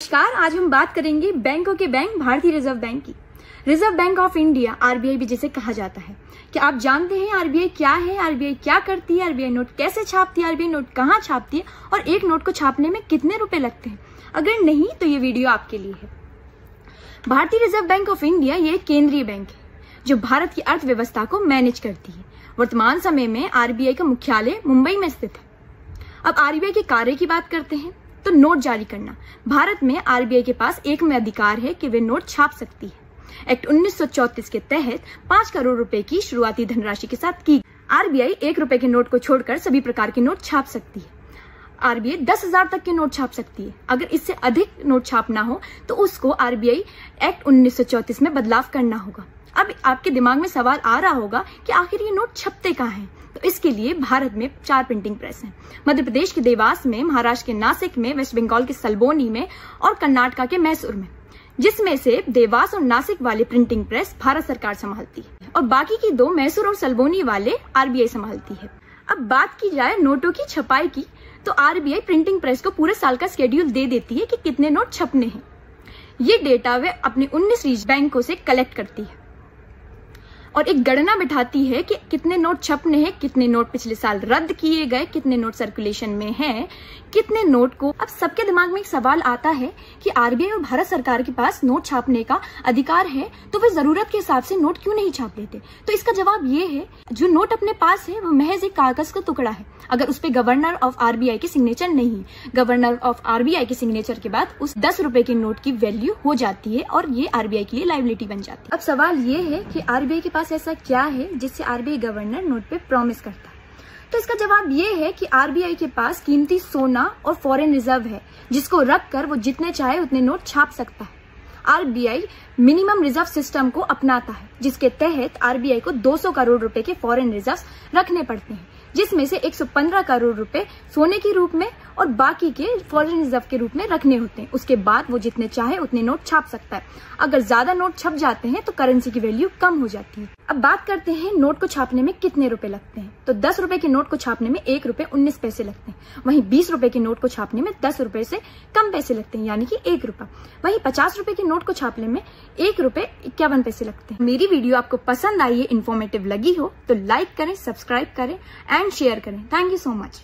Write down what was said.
नमस्कार, आज हम बात करेंगे बैंकों के बैंक भारतीय रिजर्व बैंक की। Reserve bank of India RBI भी जिसे कहा जाता है। क्या आप जानते हैं आरबीआई क्या है, आरबीआई क्या करती है, आरबीआई नोट कैसे छापती है, आरबीआई नोट कहाँ छापती है और एक नोट को छापने में कितने रुपए लगते हैं? अगर नहीं तो ये वीडियो आपके लिए है। भारतीय रिजर्व बैंक ऑफ इंडिया ये एक केंद्रीय बैंक है जो भारत की अर्थव्यवस्था को मैनेज करती है। वर्तमान समय में आरबीआई का मुख्यालय मुंबई में स्थित है। अब आरबीआई के कार्य की बात करते हैं तो नोट जारी करना। भारत में आरबीआई के पास एकमात्र अधिकार है कि वे नोट छाप सकती है। एक्ट 1934 के तहत 5 करोड़ रुपए की शुरुआती धनराशि के साथ की आरबीआई 1 रुपए के नोट को छोड़कर सभी प्रकार के नोट छाप सकती है। आरबीआई 10,000 तक के नोट छाप सकती है। अगर इससे अधिक नोट छापना हो तो उसको आरबीआई एक्ट 1934 में बदलाव करना होगा। अब आपके दिमाग में सवाल आ रहा होगा कि आखिर ये नोट छपते कहाँ हैं? तो इसके लिए भारत में 4 प्रिंटिंग प्रेस हैं। मध्य प्रदेश के देवास में, महाराष्ट्र के नासिक में, वेस्ट बंगाल के सलबोनी में और कर्नाटका के मैसूर में, जिसमें से देवास और नासिक वाले प्रिंटिंग प्रेस भारत सरकार संभालती है और बाकी की 2 मैसूर और सलबोनी वाले आरबीआई संभालती है। अब बात की जाए नोटों की छपाई की तो आरबीआई प्रिंटिंग प्रेस को पूरे साल का शेड्यूल दे देती है कि कितने नोट छपने हैं। ये डेटा वे अपने 19 रीजनल बैंकों से कलेक्ट करती है और एक गणना बिठाती है कि कितने नोट छपने हैं, कितने नोट पिछले साल रद्द किए गए, कितने नोट सर्कुलेशन में हैं, कितने नोट को। अब सबके दिमाग में एक सवाल आता है कि आरबीआई और भारत सरकार के पास नोट छापने का अधिकार है तो वे जरूरत के हिसाब से नोट क्यों नहीं छाप लेते? तो इसका जवाब ये है, जो नोट अपने पास है वो महज एक कागज का टुकड़ा है। अगर उस पे गवर्नर ऑफ आरबीआई की सिग्नेचर नहीं, गवर्नर ऑफ आरबीआई की सिग्नेचर के बाद उस 10 रुपए के नोट की वैल्यू हो जाती है और ये आरबीआई के लिए लायबिलिटी बन जाती है। अब सवाल ये है कि आरबीआई के पास ऐसा क्या है जिससे आरबीआई गवर्नर नोट पे प्रॉमिस करता है? तो इसका जवाब ये है कि आरबीआई के पास कीमती सोना और फॉरेन रिजर्व है जिसको रखकर वो जितने चाहे उतने नोट छाप सकता है। आरबीआई मिनिमम रिजर्व सिस्टम को अपनाता है जिसके तहत आरबीआई को 200 करोड़ रुपए के फॉरेन रिजर्व रखने पड़ते हैं, जिसमें से 115 करोड़ रुपए सोने के रूप में और बाकी के फॉरेन रिजर्व के रूप में रखने होते हैं। उसके बाद वो जितने चाहे उतने नोट छाप सकता है। अगर ज्यादा नोट छप जाते हैं तो करेंसी की वैल्यू कम हो जाती है। अब बात करते हैं नोट को छापने में कितने रुपए लगते हैं। तो 10 रुपए के नोट को छापने में 1 रुपए 19 पैसे लगते हैं। वहीं 20 रुपए के नोट को छापने में 10 रुपए से कम पैसे लगते हैं, यानी कि 1 रुपया। वहीं 50 रुपए के नोट को छापने में 1 रुपए 51 पैसे लगते हैं। मेरी वीडियो आपको पसंद आई है, इन्फॉर्मेटिव लगी हो तो लाइक करें, सब्सक्राइब करें एंड शेयर करें। Thank you so much.